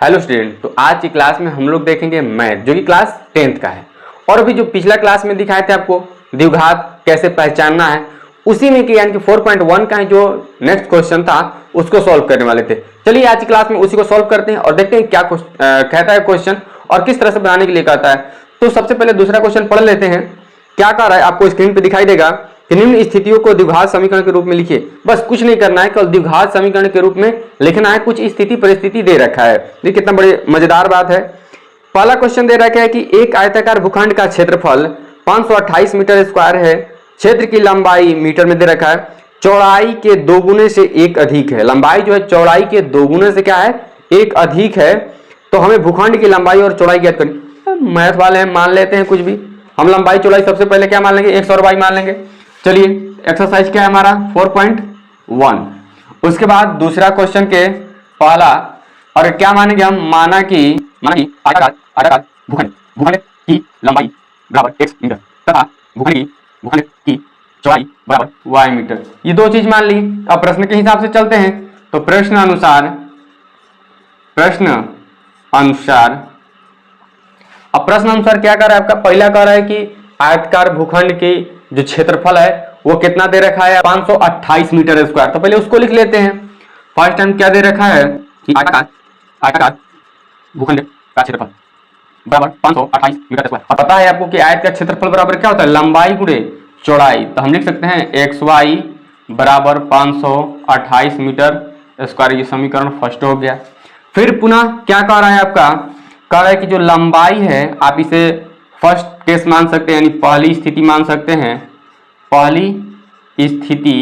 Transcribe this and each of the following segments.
Hello student, तो आज की क्लास में हम लोग देखेंगे मैथ जो कि क्लास 10th का है। और अभी जो पिछला क्लास में दिखाए थे आपको द्विघात कैसे पहचानना है, उसी में कि यानी कि 4.1 का जो नेक्स्ट क्वेश्चन था उसको सॉल्व करने वाले थे। चलिए आज की क्लास में उसी को सॉल्व करते हैं और देखते हैं क्या कहता है क्वेश्चन और किस तरह से बनाने के लिए कहता है। तो सबसे पहले दूसरा क्वेश्चन पढ़ लेते हैं। क्या कह रहा है आपको स्क्रीन पे दिखाई देगा कि निम्न स्थितियों को द्विघात समीकरण के रूप में लिखिए। बस कुछ नहीं करना है, केवल द्विघात समीकरण के रूप में लिखना है। कुछ स्थिति परिस्थिति दे रखा है, देखिए कितना बड़ी मजेदार बात है। पहला क्वेश्चन दे रखा है कि एक आयताकार भूखंड का क्षेत्रफल 528 मीटर स्क्वायर है। क्षेत्र की लंबाई मीटर में दे रखा है, चौड़ाई के दोगुने से एक अधिक है। लंबाई जो है चौड़ाई के दोगुने से क्या है, एक अधिक है। तो हमें भूखंड की लंबाई और चौड़ाई ज्ञात करनी। मैथ वाले हैं, मान लेते हैं कुछ भी। हम लंबाई चौड़ाई सबसे पहले क्या मान लेंगे, x और y मान लेंगे। चलिए एक्सरसाइज क्या है हमारा 4.1। उसके बाद दूसरा क्वेश्चन के पहला और क्या मानेंगे हम, माना कि आयताकार भूखंड की लंबाई बराबर x मीटर तथा भूखंड की चौड़ाई बराबर y मीटर। ये दो चीज मान ली। अब प्रश्न के हिसाब से चलते हैं। तो प्रश्न अनुसार अब प्रश्न अनुसार क्या कर रहा है आपका, पहला कह रहा है कि आयताकार भूखंड की जो क्षेत्रफल है वो कितना दे रखा है, 528 मीटर स्क्वायर। तो पहले उसको लिख लेते हैं। फर्स्ट टाइम क्या दे रखा है कि आयताकार भूखंड का क्षेत्रफल बराबर 528 मीटर स्क्वायर। और पता है आपको कि आयत का क्षेत्रफल बराबर क्या होता है, लंबाई गुणे चौड़ाई। तो हम लिख सकते हैं xy बराबर 528 मीटर स्क्वायर। ये समीकरण फर्स्ट हो गया। फिर पुनः क्या कह रहा है आपका, कह रहा है कि जो लंबाई है आप इसे फर्स्ट केस मान सकते हैं, यानी पहली स्थिति मान सकते हैं। पहली स्थिति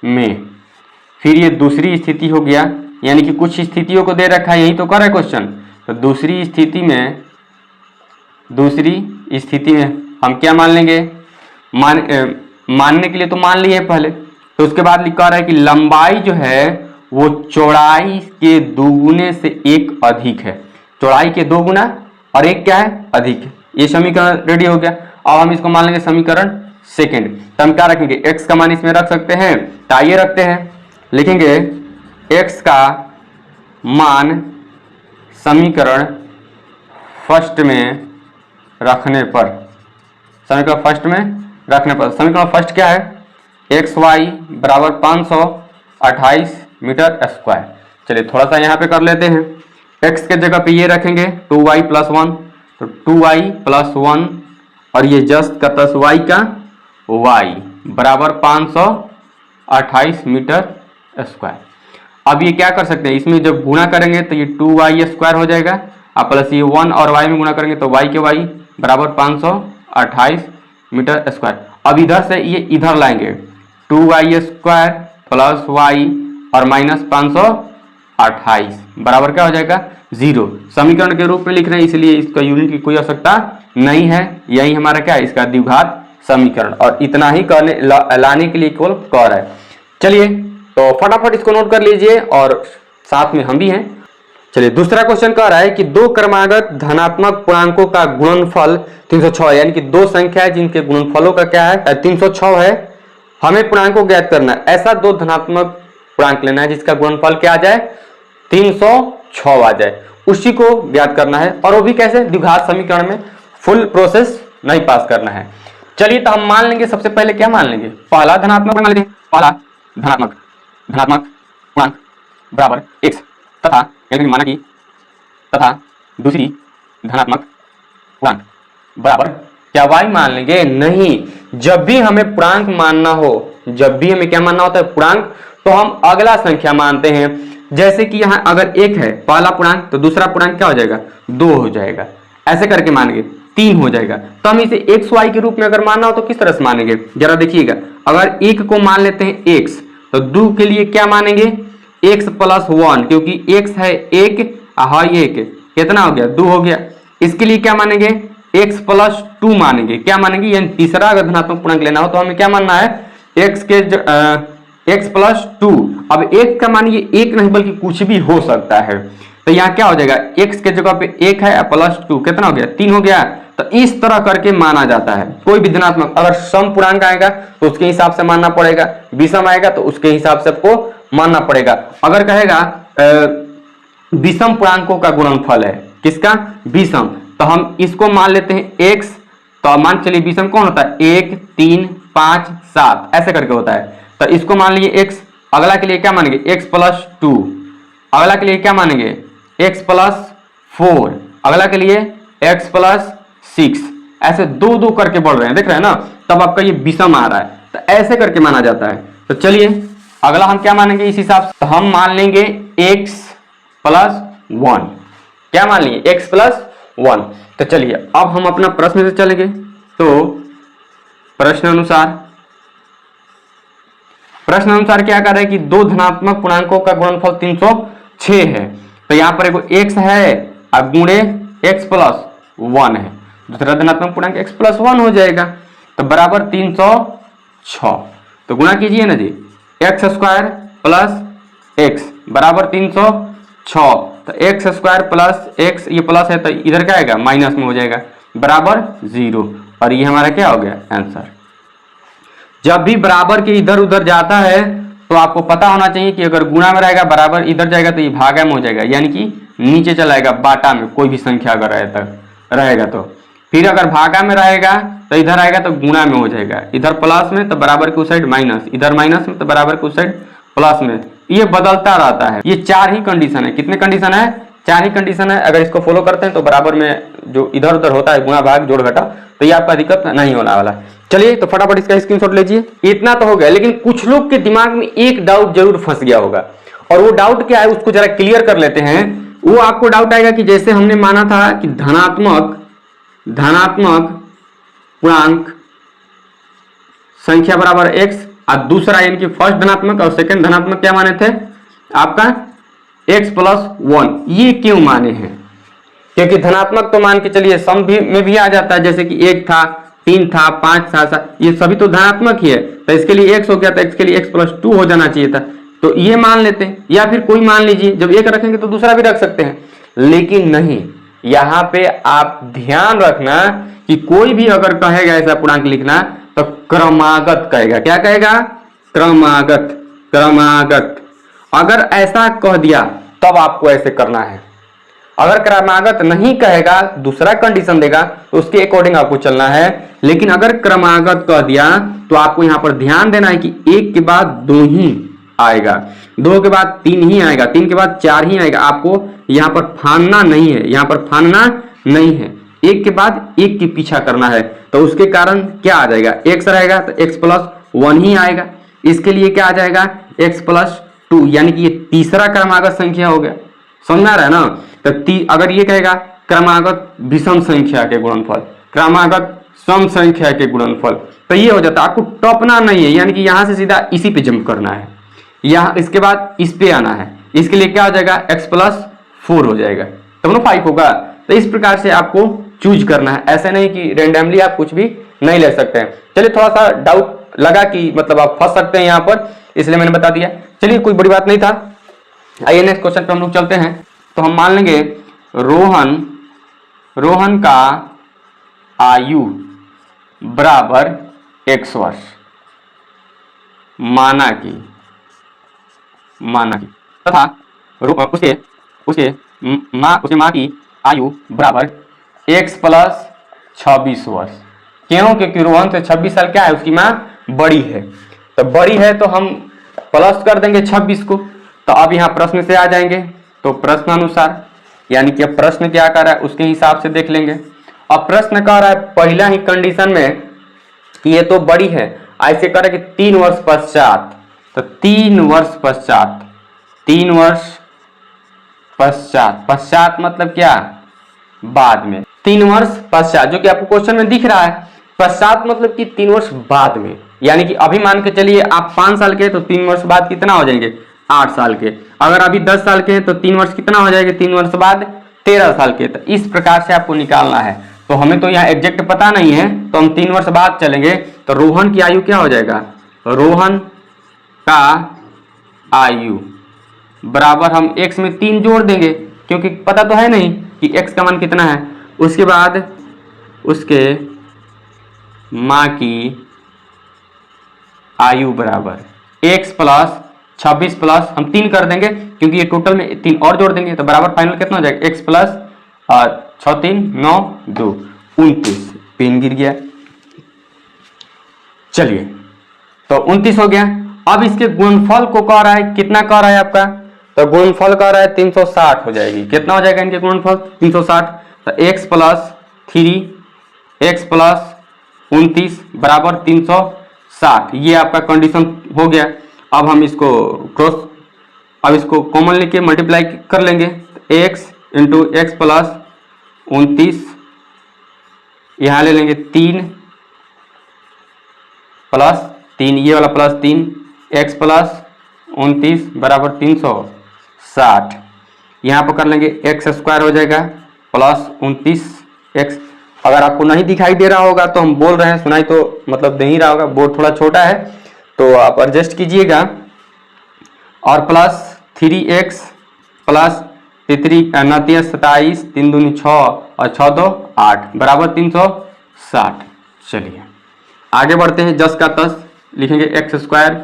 में फिर ये दूसरी स्थिति हो गया, यानी कि कुछ स्थितियों को दे रखा है, यही तो कर रहा है क्वेश्चन। तो दूसरी स्थिति में हम क्या मान लेंगे, मानने के लिए तो मान लिए पहले। तो उसके बाद लिखा रहा है कि लंबाई जो है वो चौड़ाई के दोगुने से एक अधिक है। चौड़ाई के दो गुना और एक क्या है, अधिक है। ये समीकरण रेडी हो गया। अब हम इसको मान लेंगे समीकरण सेकंड। तो हम क्या रखेंगे, x का मान इसमें रख सकते हैं। तो आइए रखते हैं, लिखेंगे x का मान समीकरण फर्स्ट में रखने पर, समीकरण फर्स्ट क्या है, xy बराबर 528 मीटर स्क्वायर। चलिए थोड़ा सा यहाँ पे कर लेते हैं। x के जगह पे ये रखेंगे 2y प्लस 1, तो 2y प्लस 1 और ये जस्ट का प्लस y का y बराबर 528 मीटर स्क्वायर। अब ये क्या कर सकते हैं, इसमें जब गुणा करेंगे तो ये 2y स्क्वायर हो जाएगा, अब प्लस ये 1 और y में गुणा करेंगे तो y के y बराबर 528 मीटर स्क्वायर। अब इधर से ये इधर लाएंगे, 2y स्क्वायर प्लस y और माइनस 528 बराबर क्या हो जाएगा, 0। समीकरण के रूप में लिख रहे हैं, इसलिए इसका यूनिट की कोई आवश्यकता नहीं है। यही हमारा क्या है, इसका द्विघात समीकरण। और इतना ही लाने के लिए केवल कह रहा है। चलिए तो फटाफट इसको नोट कर लीजिए और साथ में हम भी हैं। चलिए दूसरा क्वेश्चन कह रहा है कि दो क्रमागत धनात्मक पूर्णांकों का गुणनफल 306 है, यानी कि दो संख्या है जिनके गुणनफलों का क्या है, 306 है। हमें पूर्णांक को ज्ञात करना है। ऐसा दो धनात्मक पूर्णांक लेना है जिसका गुणनफल क्या आ जाए, 306 आ जाए, उसी को ज्ञात करना है। और वो भी कैसे, द्विघात समीकरण में। फुल प्रोसेस नहीं पास करना है। चलिए तो हम मान लेंगे, सबसे पहले क्या मान लेंगे, पहला धनात्मक मान लेंगे। पहला धनात्मक पूर्णांक बराबर x तथा माना कि तथा दूसरी धनात्मक पूर्णांक बराबर क्या y मान लेंगे, नहीं। जब भी हमें पूर्णांक मानना हो, जब भी हमें क्या मानना होता है, पूर्णांक, तो हम अगला संख्या मानते हैं। जैसे कि यहाँ अगर 1 है पहला पूर्णांक, तो दूसरा पूर्णांक क्या हो जाएगा, 2 हो जाएगा। ऐसे करके मानेंगे 3 हो जाएगा। तो हम इसे xy के रूप में अगर मानना हो तो किस तरह से मानेंगे, जरा देखिएगा। अगर 1 को मान लेते हैं x, तो 2 के लिए क्या मानेंगे, x प्लस 1, क्योंकि x है 1 है 1, कितना हो गया, 2 हो गया। इसके लिए क्या मानेंगे, x प्लस 2 मानेंगे। क्या मानेंगे, यानी तीसरा अगर धनात्मक पूर्णांक लेना हो तो हमें क्या मानना है, x प्लस 2। अब x का मान ये 1 नहीं बल्कि कुछ भी हो सकता है। तो यहाँ क्या हो जाएगा, x के जगह पे 1 है प्लस 2, कितना हो गया, 3 हो गया। तो इस तरह करके माना जाता है। कोई भी धनात्मक अगर सम पूर्णांक आएगा तो उसके हिसाब से मानना पड़ेगा, विषम आएगा तो उसके हिसाब से आपको मानना पड़ेगा। अगर कहेगा विषम पूर्णांकों का गुणनफल है। किसका? विषम। तो हम इसको मान लेते हैं x, तो मान चलिए विषम कौन होता है? 1 3 5 7 ऐसे करके होता है। तो इसको मान लीजिए x, अगला के लिए क्या मानेंगे? x प्लस 2, अगला के लिए क्या मानेंगे? x प्लस 4, अगला के लिए x प्लस 6, ऐसे दो दो करके बढ़ रहे हैं, देख रहे हैं ना, तब आपका ये विषम आ रहा है। तो ऐसे करके माना जाता है। तो चलिए अगला हम क्या मानेंगे इस हिसाब से? तो हम मान लेंगे x प्लस 1, क्या मान लिए? x plus 1। तो चलिए अब हम अपना प्रश्न से चलेंगे। तो प्रश्न अनुसार क्या कर रहे हैं कि दो धनात्मक पूर्णांकों का गुणनफल 306 है। तो यहाँ पर एगो x है और गुणे x प्लस 1 है, दूसरा धनात्मक पूर्णांक x प्लस 1 हो जाएगा। तो बराबर 306। तो गुणा कीजिए ना जी, एक्स स्क्वायर प्लस एक्स बराबर 306। तो एक्स स्क्वायर प्लस एक्स, ये प्लस है तो इधर क्या आएगा? माइनस में हो जाएगा, बराबर 0। और ये हमारा क्या हो गया? आंसर। जब भी बराबर के इधर उधर जाता है तो आपको पता होना चाहिए कि अगर गुणा में रहेगा, बराबर इधर जाएगा तो ये भागा में हो जाएगा, यानी कि नीचे चला जाएगा बाटा में, कोई भी संख्या अगर रहेगा तो। फिर अगर भागा में रहेगा तो इधर आएगा तो गुणा में हो जाएगा, इधर प्लस में तो बराबर के उस साइड माइनस, इधर माइनस में तो बराबर के उस साइड प्लस में। ये बदलता रहता है। ये 4 ही कंडीशन है। कितने कंडीशन है? 4 ही कंडीशन है। अगर इसको फॉलो करते हैं तो बराबर में जो इधर उधर होता है, गुणा भाग जोड़ घटा, तो ये आपका दिक्कत नहीं होने वाला। चलिए तो फटाफट इसका स्क्रीनशॉट लीजिए। इतना तो हो गया, लेकिन कुछ लोग के दिमाग में एक डाउट जरूर फंस गया होगा, और वो डाउट क्या है उसको जरा क्लियर कर लेते हैं। वो आपको डाउट आएगा कि जैसे हमने माना था कि धनात्मक पूर्णांक संख्या बराबर x, और दूसरा यानी कि फर्स्ट धनात्मक और सेकंड धनात्मक क्या माने थे आपका? x plus 1। ये क्यों माने हैं? क्योंकि धनात्मक तो मान के चलिए सम भी में भी आ जाता है, जैसे कि 1 था, 3 था, 5 था, 7, ये सभी तो धनात्मक ही है। तो इसके लिए x हो गया, तो x के लिए x प्लस 2 हो जाना चाहिए था। तो ये मान लेते हैं, या फिर कोई मान लीजिए, जब एक रखेंगे तो दूसरा भी रख सकते हैं। लेकिन नहीं, यहाँ पे आप ध्यान रखना कि कोई भी अगर कहेगा ऐसा पूर्णांक लिखना तो क्रमागत कहेगा। क्या कहेगा? क्रमागत। अगर ऐसा कह दिया तब आपको ऐसे करना है। अगर क्रमागत नहीं कहेगा, दूसरा कंडीशन देगा, तो उसके अकॉर्डिंग आपको चलना है। लेकिन अगर क्रमागत कह दिया तो आपको यहां पर ध्यान देना है कि 1 के बाद 2 ही आएगा, 2 के बाद 3 ही आएगा, 3 के बाद 4 ही आएगा। आपको यहां पर फानना नहीं है, यहां पर फानना नहीं है, 1 के बाद 1 के पीछा करना है। तो उसके कारण क्या आ जाएगा? x रहेगा तो x प्लस 1 ही आएगा। इसके लिए क्या आ जाएगा? x प्लस 2, यानी कि ये तीसरा क्रमागत संख्या हो गया। समझ आ रहा है ना? तो अगर ये कहेगा क्रमागत विषम संख्या के गुणनफल, क्रमागत सम संख्या के गुणनफल, तो ये हो जाता है। आपको टॉपना नहीं है, यानी कि यहां से सीधा इसी पे जंप करना है, यहाँ इसके बाद इस पे आना है। इसके लिए क्या हो जाएगा? x प्लस 4 हो जाएगा, तब ना 5 होगा। तो इस प्रकार से आपको चूज करना है, ऐसे नहीं कि रेंडमली आप कुछ भी नहीं ले सकते हैं। चलिए थोड़ा सा डाउट लगा कि मतलब आप फंस सकते हैं यहाँ पर, इसलिए मैंने बता दिया। चलिए कोई बड़ी बात नहीं था। आइए नेक्स्ट क्वेश्चन पे हम लोग चलते हैं। तो हम मान लेंगे रोहन का आयु बराबर x वर्ष, माना कि तथा उसके माँ की आयु बराबर x प्लस 26 वर्ष। क्यों? क्योंकि रोहन से 26 साल क्या है, उसकी माँ बड़ी है। तो बड़ी है तो हम प्लस कर देंगे 26 को। तो अब यहाँ प्रश्न से आ जाएंगे, तो प्रश्न अनुसार, यानी कि अब प्रश्न क्या कर रहा है उसके हिसाब से देख लेंगे। अब प्रश्न कह रहा है पहला ही कंडीशन में कि ये तो बड़ी है, ऐसे करे कि 3 वर्ष पश्चात। तो 3 वर्ष पश्चात मतलब क्या? बाद में। 3 वर्ष पश्चात, जो कि आपको क्वेश्चन में दिख रहा है, पश्चात मतलब कि 3 वर्ष बाद में। यानी कि अभी मान के चलिए आप 5 साल के, तो 3 वर्ष बाद कितना हो जाएंगे? 8 साल के। अगर अभी 10 साल के हैं तो 3 वर्ष कितना हो जाएगा? 3 वर्ष बाद 13 साल के। तो इस प्रकार से आपको निकालना है। तो हमें तो यहाँ एग्जैक्ट पता नहीं है, तो हम 3 वर्ष बाद चलेंगे। तो रोहन की आयु क्या हो जाएगा? रोहन का आयु बराबर हम x में 3 जोड़ देंगे, क्योंकि पता तो है नहीं कि x का मान कितना है। उसके बाद उसके माँ की आयु बराबर x प्लस 26 प्लस हम 3 कर देंगे क्योंकि ये टोटल में 3 और जोड़ देंगे तो बराबर फाइनल कितना हो जाएगा x प्लस 6 3 9 2 29। पेन गिर गया। चलिए तो 29 हो गया। अब इसके गुणनफल को कह रहा है, कितना कह रहा है आपका, तो गुणनफल कह रहा है 360 हो जाएगी। कितना हो जाएगा इनके गुणनफल 360, तो x प्लस 3 x प्लस 29 बराबर 360। ये आपका कंडीशन हो गया। अब हम इसको अब इसको कॉमन लेके मल्टीप्लाई कर लेंगे। x इंटू एक्स प्लस 29 यहाँ ले लेंगे 3 प्लस 3, ये वाला प्लस 3 x प्लस 29 बराबर 360। यहाँ पर कर लेंगे एक्स स्क्वायर हो जाएगा प्लस 29x। अगर आपको नहीं दिखाई दे रहा होगा तो हम बोल रहे हैं, सुनाई तो मतलब नहीं रहा होगा, बोर्ड थोड़ा छोटा है तो आप एडजस्ट कीजिएगा। और प्लस 3x प्लस 27 3 दूनी 6 और 6 2 8 बराबर 360। चलिए आगे बढ़ते हैं। 10 का 10 लिखेंगे एक्स स्क्वायर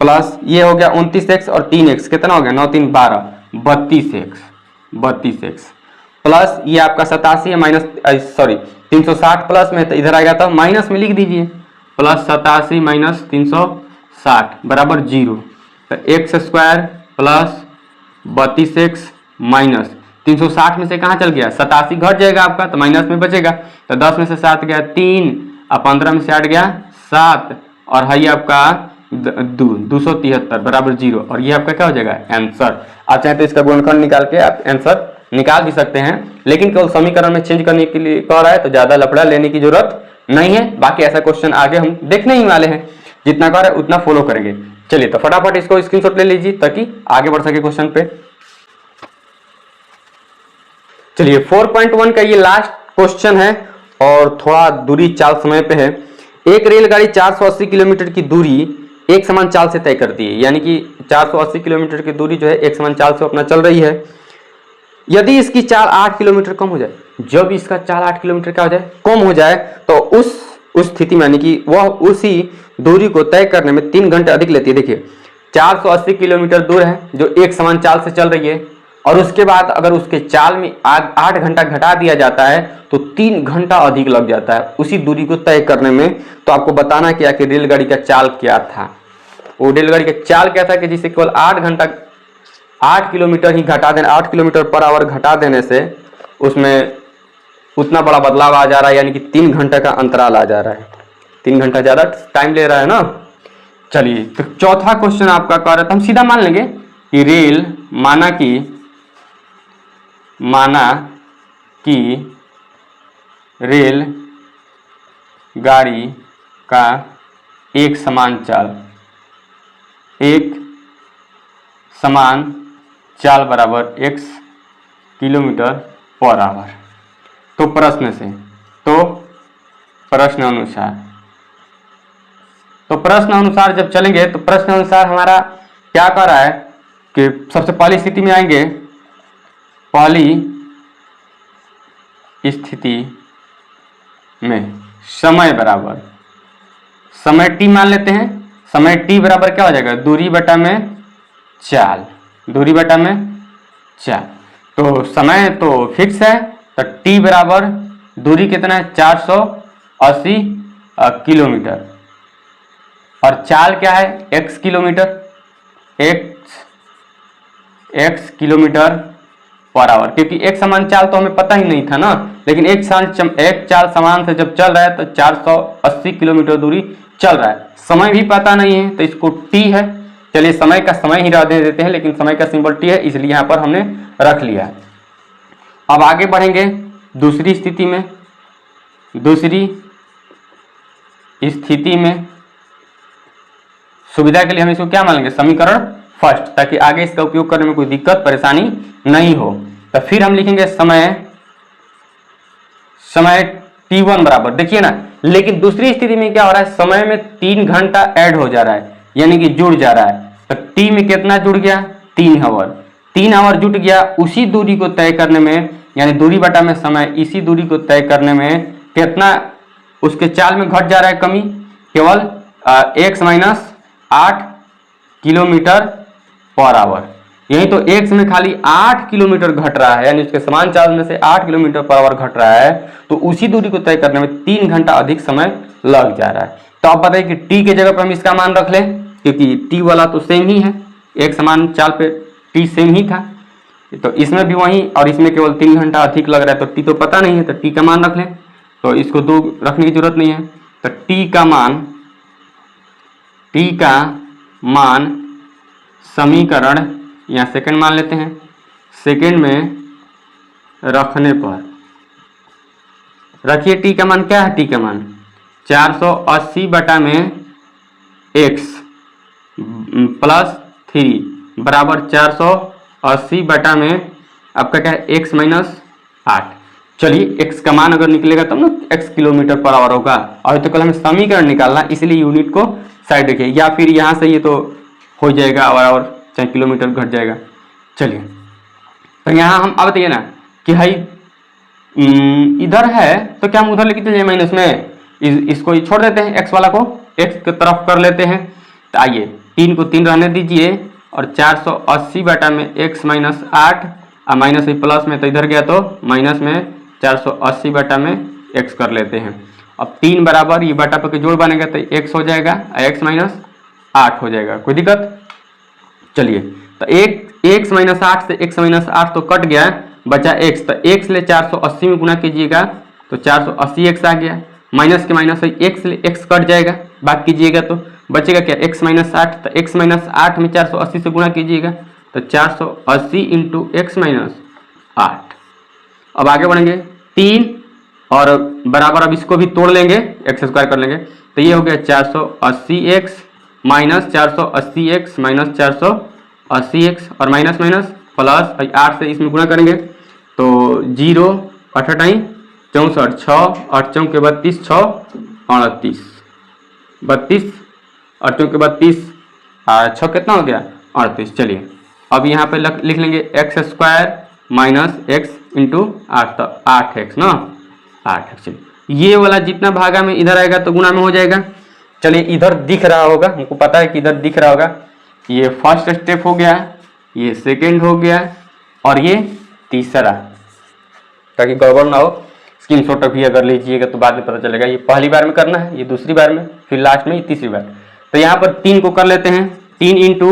प्लस ये हो गया 29x और 3x कितना हो गया 9 3 12 32x प्लस ये आपका 87 है माइनस 360 प्लस में तो इधर आएगा तो माइनस में लिख दीजिए प्लस 87 माइनस 360 बराबर 0। तो x square plus 32x minus 360 में से कहाँ चल गया 87 घट जाएगा आपका तो माइनस में बचेगा। तो 10 में से 7 गया 3 और 15 में से 8 गया 7 और है आपका 273 बराबर 0 और ये आपका क्या हो जाएगा आंसर। आप चाहे तो इसका गुणनखंड निकाल के आप आंसर निकाल भी सकते हैं, लेकिन केवल समीकरण में चेंज करने के लिए कह रहा है तो ज्यादा लफड़ा लेने की जरूरत नहीं है। बाकी ऐसा क्वेश्चन आगे हम देखने ही वाले हैं, जितना कह रहा है उतना फॉलो करेंगे। चलिए तो फटाफट इसको स्क्रीनशॉट ले लीजिए ताकि आगे बढ़ सके क्वेश्चन पे। चलिए 4.1 का ये लास्ट क्वेश्चन है और थोड़ा दूरी चाल समय पे है। एक रेलगाड़ी 480 किलोमीटर की दूरी एक समान चाल से तय करती है, यानी कि 480 किलोमीटर की दूरी जो है एक समान चाल से अपना चल रही है। यदि इसकी चाल 8 किलोमीटर कम हो जाए, जब इसका चाल 8 किलोमीटर क्या हो जाए कम हो जाए, तो उस स्थिति में यानी कि वह उसी दूरी को तय करने में 3 घंटे अधिक लेती है। देखिए 480 किलोमीटर दूर है जो एक समान चाल से चल रही है और उसके बाद अगर उसके चाल में 8 घंटा घटा दिया जाता है तो 3 घंटा अधिक लग जाता है उसी दूरी को तय करने में। तो आपको बताना क्या कि रेलगाड़ी का चाल क्या था, वो रेलगाड़ी का चाल क्या था कि जिसे केवल 8 किलोमीटर ही घटा देना, 8 किलोमीटर पर आवर घटा देने से उसमें उतना बड़ा बदलाव आ जा रहा है, यानी कि 3 घंटे का अंतराल आ जा रहा है। 3 घंटा ज्यादा टाइम ले रहा है ना। चलिए तो चौथा क्वेश्चन आपका कह रहा था, हम सीधा मान लेंगे कि रेल माना कि रेल गाड़ी का एक समान चाल बराबर x किलोमीटर पर आवर। तो प्रश्न अनुसार जब चलेंगे तो प्रश्न अनुसार हमारा क्या कर रहा है कि सबसे पहली स्थिति में आएंगे, पहली स्थिति में समय बराबर समय t मान लेते हैं। समय t बराबर क्या हो जाएगा दूरी बटा में चाल, तो समय तो फिक्स है तो t बराबर दूरी कितना है 480 किलोमीटर और चाल क्या है x किलोमीटर पर आवर। क्योंकि एक समान चाल तो हमें पता ही नहीं था ना, लेकिन एक चाल समान से जब चल रहा है तो 480 किलोमीटर दूरी चल रहा है। समय भी पता नहीं है तो इसको t है। चलिए समय का समय ही रहने देते हैं, लेकिन समय का सिंबल t है इसलिए यहाँ पर हमने रख लिया। अब आगे बढ़ेंगे दूसरी स्थिति में सुविधा के लिए हम इसको क्या मान लेंगे समीकरण फर्स्ट, ताकि आगे इसका उपयोग करने में कोई दिक्कत परेशानी नहीं हो। तो फिर हम लिखेंगे समय t1 बराबर, देखिए ना, लेकिन दूसरी स्थिति में क्या हो रहा है समय में 3 घंटा ऐड हो जा रहा है यानी कि जुड़ जा रहा है। तो t में कितना जुड़ गया 3 आवर जुट गया। उसी दूरी को तय करने में यानी दूरी बटा में समय, इसी दूरी को तय करने में कितना उसके चाल में घट जा रहा है कमी, केवल x - 8 किलोमीटर पर आवर। यही तो x में खाली 8 किलोमीटर घट रहा है, यानी उसके समान चार्ज में से 8 किलोमीटर पर आवर घट रहा है, तो उसी दूरी को तय करने में 3 घंटा अधिक समय लग जा रहा है। तो आप बताइए कि t के जगह पर हम इसका मान रख लें, क्योंकि t वाला तो सेम ही है, एक समान चाल पे t सेम ही था, तो इसमें भी वही, और इसमें केवल 3 घंटा अधिक लग रहा है, तो t तो पता नहीं है, तो t का मान रख लें, तो इसको 2 रखने की जरूरत नहीं है। तो t का मान समीकरण या सेकंड मान लेते हैं, सेकंड में रखने पर रखिए t का मान क्या है, t का मान 480 बटा में x प्लस 3 बराबर 480 बटा में आपका क्या है x माइनस 8। चलिए x का मान अगर निकलेगा तब ना x किलोमीटर पर आवर होगा, और तो कल हमें समीकरण निकालना, इसलिए यूनिट को साइड रखिए, या फिर यहाँ से ये तो हो जाएगा आवर चाहे किलोमीटर घट जाएगा। चलिए तो यहाँ हम अब बताइए ना कि भाई इधर है तो क्या हम उधर लेके चले जाए माइनस में, इसको छोड़ देते हैं, x वाला को x की तरफ कर लेते हैं। तो आइए 3 को 3 रहने दीजिए, और 480 बटा में x माइनस 8 और माइनस प्लस में तो इधर गया तो माइनस में 480 बटा में x कर लेते हैं। अब 3 बराबर ये बटा पर के जोड़ बनेगा तो x हो जाएगा, x माइनस 8 हो जाएगा, कोई दिक्कत। चलिए तो x माइनस 8 से x माइनस 8 तो कट गया, बचा x, तो x ले 480 में गुना कीजिएगा तो 480x आ गया, माइनस के माइनस x ले x कट जाएगा, बात कीजिएगा तो बचेगा क्या x माइनस 8, तो x माइनस 8 में 480 से गुना कीजिएगा तो 480 इंटू x माइनस 8। अब आगे बढ़ेंगे 3 और बराबर, अब इसको भी तोड़ लेंगे, x स्क्वायर कर लेंगे, तो ये हो गया 480x minus 480x minus 480x और माइनस माइनस प्लस 8 से इसमें गुणा करेंगे तो 0 8 64 6 8 चौके 32 6 38 32 8 चौके 32 6 कितना हो गया 38। चलिए अब यहाँ पे लिख लेंगे x square minus x into 8, तो 8x ना 8x। चलिए ये वाला जितना भागा में इधर आएगा तो गुना में हो जाएगा। चलिए इधर दिख रहा होगा, हमको पता है कि इधर दिख रहा होगा, ये फर्स्ट स्टेप हो गया, ये सेकंड हो गया और ये तीसरा, ताकि गड़बड़ ना हो स्क्रीनशॉट भी अगर लीजिएगा तो बाद में पता चलेगा। ये पहली बार में करना है, ये दूसरी बार में, फिर लास्ट में ये तीसरी बार। तो यहाँ पर 3 को कर लेते हैं, 3 into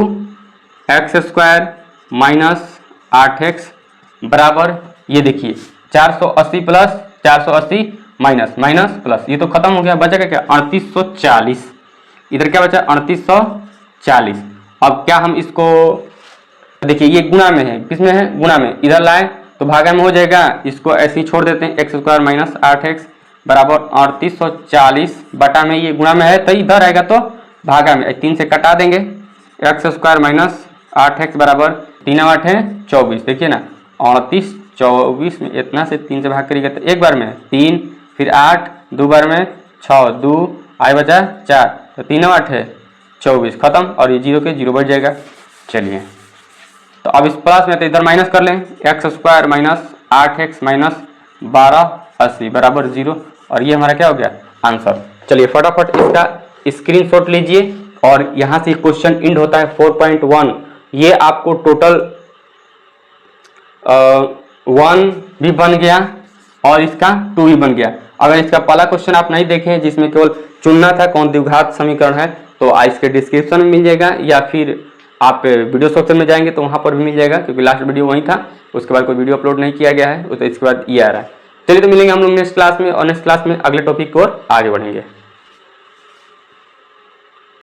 x square minus 8x बराबर, ये देखिए 480 प्लस 480 माइनस माइनस प्लस, ये तो खत्म हो गया, बचेगा क्या 3840। इधर क्या बचा 3840। अब क्या हम इसको देखिए, ये गुणा में है, किसमें है गुणा में, इधर लाए तो भागा में हो जाएगा, इसको ऐसे ही छोड़ देते हैं, एक्स स्क्वायर माइनस 8x बराबर 3840 बटा में, ये गुणा में है तो इधर आएगा तो भागा में, 3 से कटा देंगे, एक्स स्क्वायर माइनस 8x बराबर 3 8 है 24। देखिए ना 38 24 में इतना से 3 से भाग करिएगा तो एक बार में 3, फिर 8 दो बार में 6 2 आए बचा 4, तो 3 8 है 24, खत्म, और ये 0 के 0 बढ़ जाएगा। चलिए तो अब इस प्लस में तो इधर माइनस कर लें, x square minus 8x minus 1280 बराबर 0, और ये हमारा क्या हो गया आंसर। चलिए फटाफट इसका स्क्रीनशॉट लीजिए, और यहाँ से क्वेश्चन एंड होता है 4.1। ये आपको टोटल 1 भी बन गया और इसका 2 भी बन गया। अगर इसका पहला क्वेश्चन आप नहीं देखे जिसमें केवल चुनना था कौन द्विघात समीकरण है, तो इसके डिस्क्रिप्शन में मिल जाएगा, या फिर आप वीडियो सेक्शन में जाएंगे तो वहाँ पर भी मिल जाएगा, क्योंकि लास्ट वीडियो वही था, उसके बाद कोई वीडियो अपलोड नहीं किया गया है, तो इसके बाद ये आ रहा है। चलिए तो मिलेंगे हम लोग नेक्स्ट क्लास में, और नेक्स्ट क्लास में अगले टॉपिक की ओर आगे बढ़ेंगे।